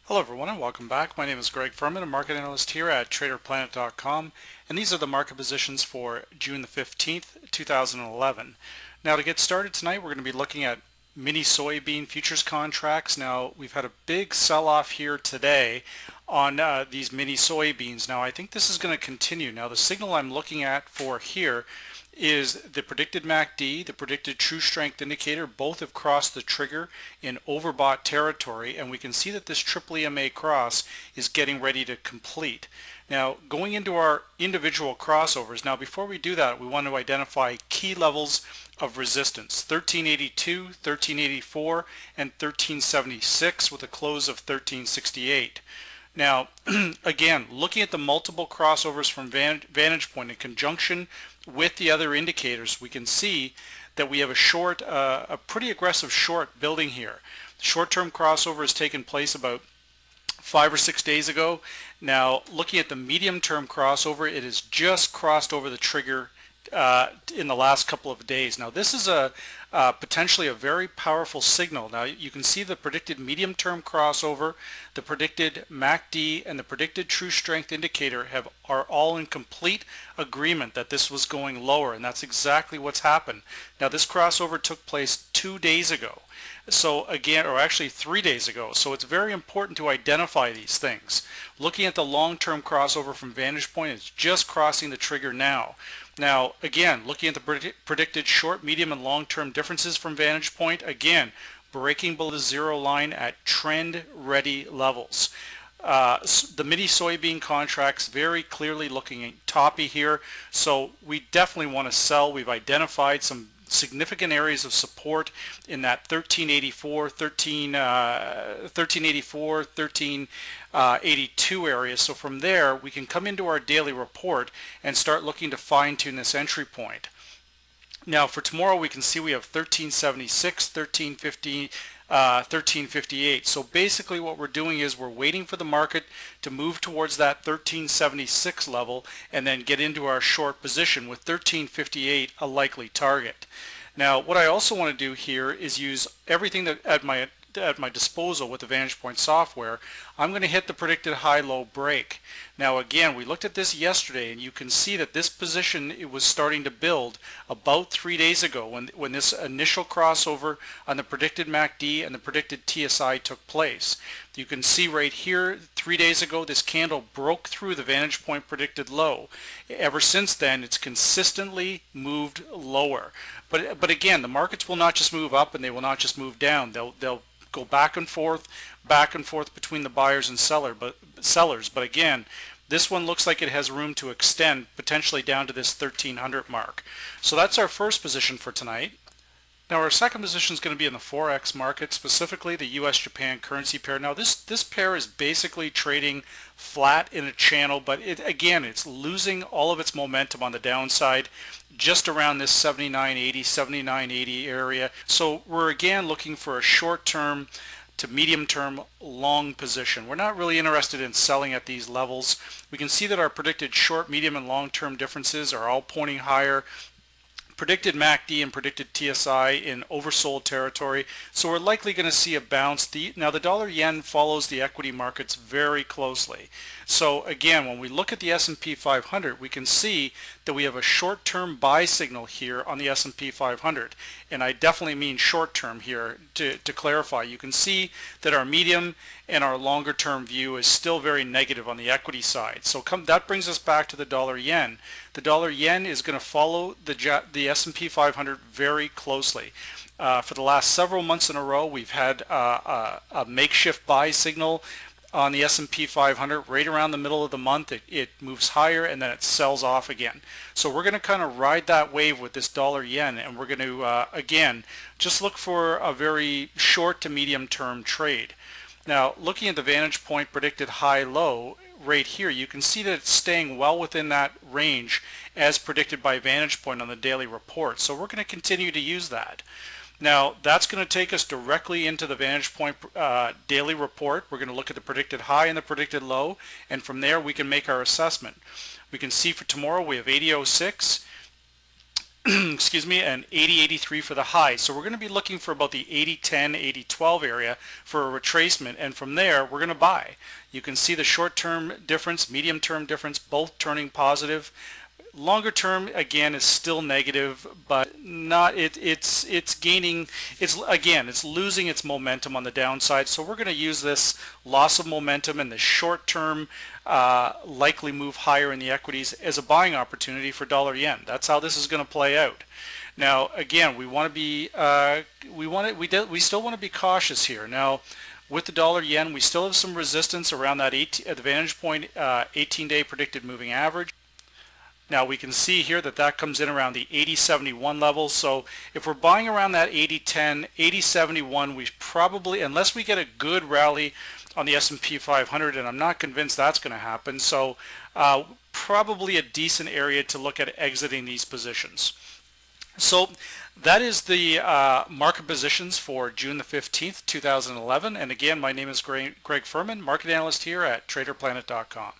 Hello everyone and welcome back. My name is Greg Furman, a market analyst here at TraderPlanet.com, and these are the market positions for June the 15th, 2011. Now to get started tonight, we're going to be looking at mini soybean futures contracts. Now we've had a big sell-off here today on these mini soybeans. Now I think this is going to continue. Now the signal I'm looking at for here is the predicted MACD, the predicted true strength indicator. Both have crossed the trigger in overbought territory, and we can see that this triple EMA cross is getting ready to complete. Now going into our individual crossovers, now before we do that, we want to identify key levels of resistance: 1382, 1384, and 1376 with a close of 1368. Now again, looking at the multiple crossovers from Vantage Point in conjunction with the other indicators, we can see that we have a pretty aggressive short building here. The short-term crossover has taken place about 5 or 6 days ago. Now looking at the medium-term crossover, it has just crossed over the trigger in the last couple of days. Now this is potentially a very powerful signal. Now you can see the predicted medium-term crossover, the predicted MACD, and the predicted true strength indicator are all in complete agreement that this was going lower, and that's exactly what's happened. Now this crossover took place 2 days ago. So again, or actually 3 days ago. So it's very important to identify these things. Looking at the long-term crossover from Vantage Point, it's just crossing the trigger now. Now again, looking at the predicted short, medium, and long-term differences from Vantage Point, again, breaking below the zero line at trend-ready levels. The mini soybean contracts very clearly looking toppy here, so we definitely want to sell. We've identified some significant areas of support in that 1382 area. So from there we can come into our daily report and start looking to fine-tune this entry point. Now for tomorrow, we can see we have 1376, 1350, 1358. So basically what we're doing is we're waiting for the market to move towards that 1376 level and then get into our short position, with 1358 a likely target. Now what I also want to do here is use everything that at my disposal with the Vantage Point software. I'm going to hit the predicted high-low break. Now again, we looked at this yesterday, and you can see that this position, it was starting to build about 3 days ago when this initial crossover on the predicted MACD and the predicted TSI took place. You can see right here, 3 days ago, this candle broke through the Vantage Point predicted low. Ever since then, it's consistently moved lower. But again, the markets will not just move up, and they will not just move down. They'll go back and forth between the buyers and sellers. But again, this one looks like it has room to extend potentially down to this 1300 mark. So that's our first position for tonight. Now our second position is going to be in the Forex market, specifically the US-Japan currency pair. Now this pair is basically trading flat in a channel, but again, it's losing all of its momentum on the downside just around this 79.80, 79.80 area. So we're again looking for a short-term to medium-term long position. We're not really interested in selling at these levels. We can see that our predicted short, medium, and long-term differences are all pointing higher. Predicted MACD and predicted TSI in oversold territory, so we're likely going to see a bounce. Now the dollar-yen follows the equity markets very closely. So again, when we look at the S&P 500, we can see that we have a short-term buy signal here on the S&P 500, and I definitely mean short-term here to clarify. You can see that our medium and our longer-term view is still very negative on the equity side. So that brings us back to the dollar-yen. The dollar-yen is going to follow the S&P 500 very closely. For the last several months in a row, we've had a makeshift buy signal on the S&P 500 right around the middle of the month. It moves higher and then it sells off again. So we're going to kind of ride that wave with this dollar-yen, and we're going to again just look for a very short to medium term trade. Now looking at the Vantage Point predicted high-low right here, you can see that it's staying well within that range as predicted by Vantage Point on the daily report. So we're going to continue to use that. Now that's going to take us directly into the Vantage Point daily report. We're going to look at the predicted high and the predicted low, and from there we can make our assessment. We can see for tomorrow we have 80.06, excuse me, and 80.83 for the high. So we're going to be looking for about the 80.10, 80.12 area for a retracement, and from there we're going to buy. You can see the short-term difference, medium-term difference, both turning positive. Longer term again is still negative, but not it's gaining, it's losing its momentum on the downside. So we're going to use this loss of momentum and the short term likely move higher in the equities as a buying opportunity for dollar yen. That's how this is going to play out. Now again, we want to be we still want to be cautious here. Now with the dollar yen, we still have some resistance around that advantage point, 18-day predicted moving average. Now we can see here that that comes in around the 80.71 level. So if we're buying around that 80.10, 80.71, we probably, unless we get a good rally on the S&P 500, and I'm not convinced that's going to happen, so probably a decent area to look at exiting these positions. So that is the market positions for June the 15th, 2011. And again, my name is Greg Furman, market analyst here at TraderPlanet.com.